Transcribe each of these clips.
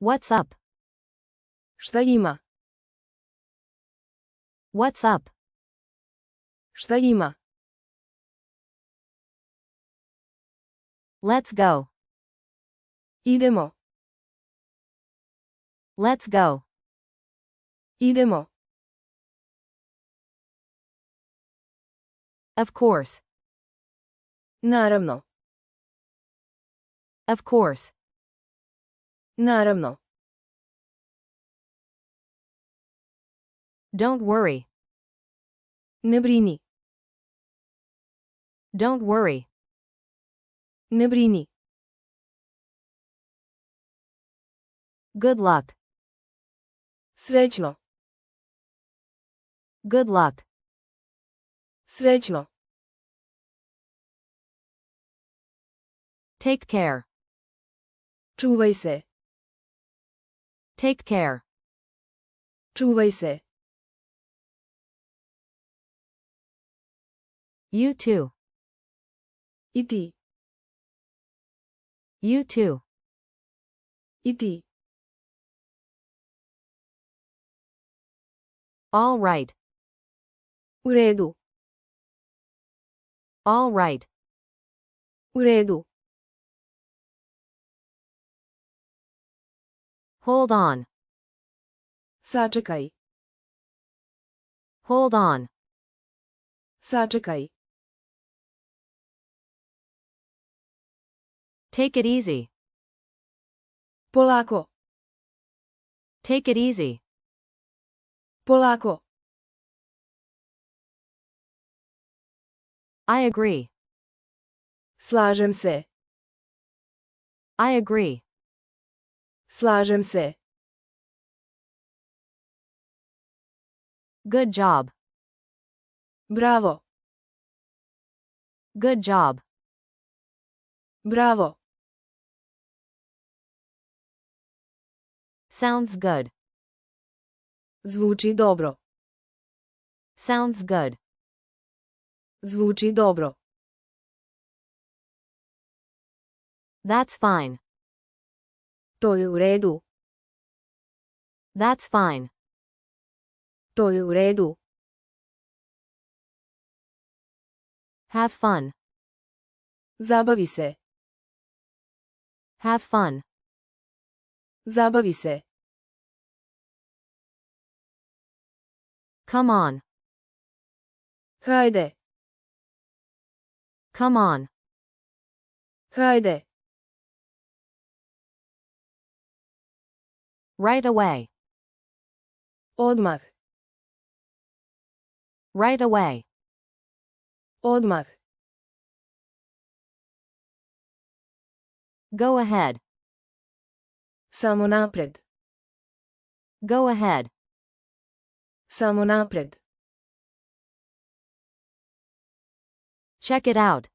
What's up? Šta ima? What's up? Šta ima? Let's go. Idemo. Let's go. Idemo. Of course. Naravno. Of course. Naravno. Don't worry. Ne brini. Don't worry. Ne brini. Good luck. Srećno. Good luck. Srećno. Take care. Čuvaj se. Take care. Čuvaj se. You too. I ti. You too. I ti. All right. U redu. All right. U redu. Hold on. Sačekaj. Hold on. Sačekaj. Take it easy. Polako. Take it easy. Polako. I agree. Slažem se. I agree. Slažem se. Good job. Bravo. Good job. Bravo. Sounds good. Zvuči dobro. Sounds good. Zvuči dobro. That's fine. To je u redu. That's fine. To je u redu. Have fun. Zabavi se. Have fun. Zabavi se. Come on. Hajde. Come on. Hajde. Right away. Odmah. Right away. Odmah. Go ahead. Samo napred. Go ahead. Samo napred. Check it out.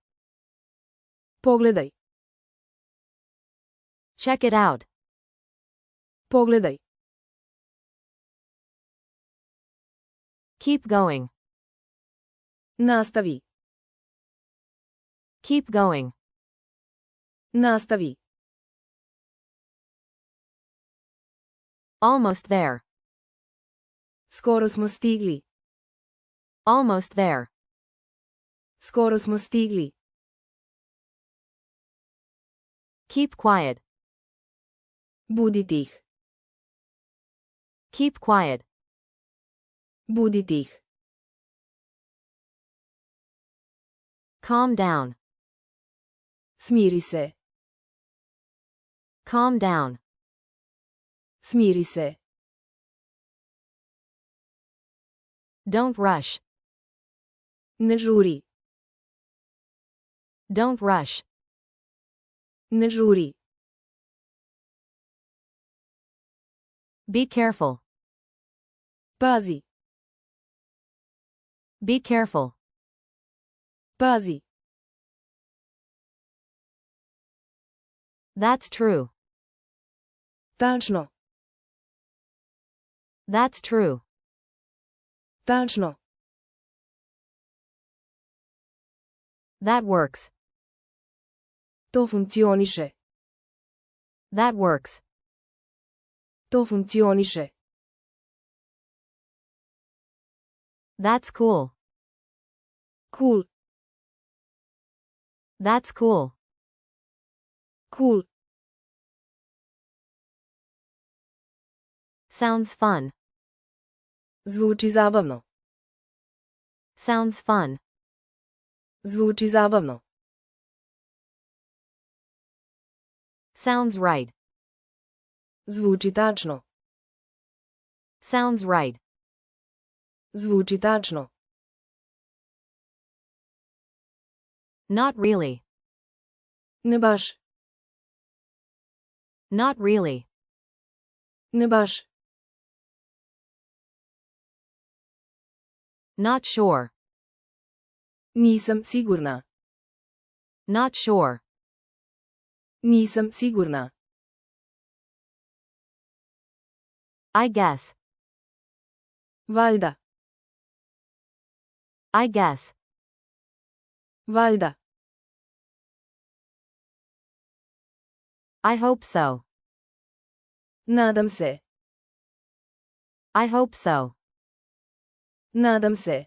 Pogledaj. Check it out. Pogledaj. Keep going. Nastavi. Keep going. Nastavi. Almost there. Skoro smo stigli. Almost there. Skoro smo stigli. Keep quiet. Budi tih. Keep quiet. Budi tih. Calm down. Smiri se. Calm down. Smiri se. Don't rush. Ne žuri. Don't rush. Ne žuri. Be careful. Pazi. Be careful. Pazi. That's true. Tačno. That's true. Tačno. That works. To funkcioniše. That works. To funkcioniše. That's cool. Cool. That's cool. Cool. Sounds fun. Zvuči zabavno. Sounds fun. Zvuči zabavno. Sounds right. Zvuči tačno. Sounds right. Zvuči tačno. Not really. Ne baš. Not really. Ne baš. Not sure. Nisam sigurna. Not sure. Nisam sigurna. I guess. Valjda. I guess. Valjda. I hope so. Nadam se. I hope so. Nadam se.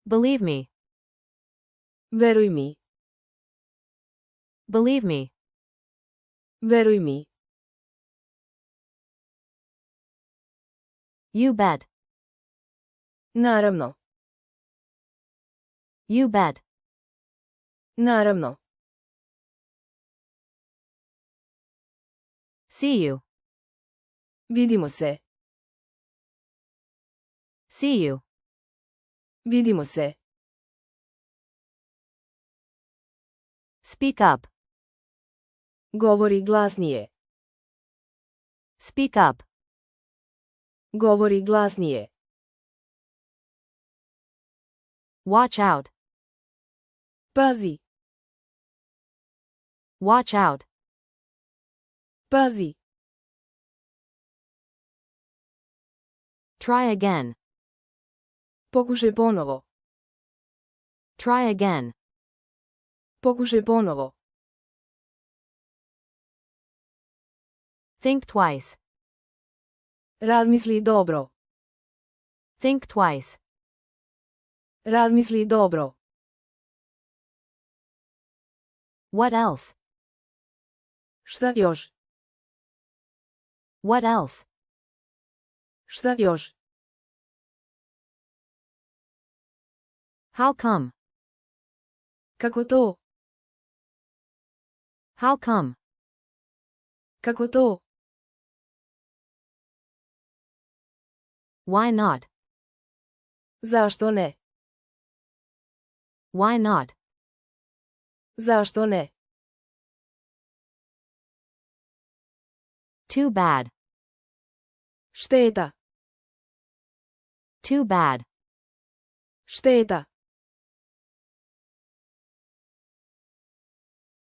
Believe me. Veruj mi. Believe me. Veruj mi. You bet. Naravno. You bet. Naravno. See you. Vidimo se. See you. Vidimo se. Speak up. Govori glasnije. Speak up. Govori glasnije. Watch out. Pazi. Watch out. Pazi. Try again. Pokušaj ponovo. Try again. Pokušaj ponovo. Think twice. Razmisli dobro. Think twice. Razmisli dobro. What else? Šta još? What else? Šta još? How come? Kako to? How come? Kako to? Why not? Zašto ne? Why not? Zašto ne? Too bad. Šteta. Too bad. Šteta.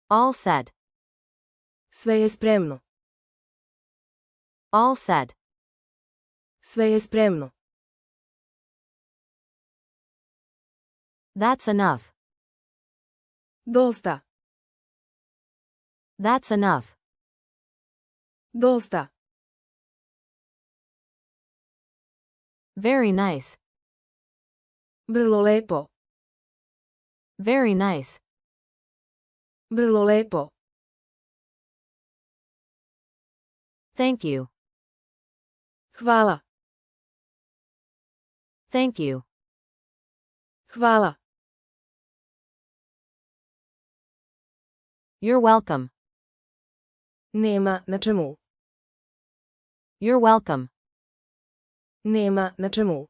All set. Sve je spremno. All set. Sve je spremno. That's enough. Dosta. That's enough. Dosta. Very nice. Vrlo lepo. Very nice. Vrlo lepo. Thank you. Hvala. Thank you. Hvala. You're welcome. Nema na čemu. You're welcome. Nema na čemu.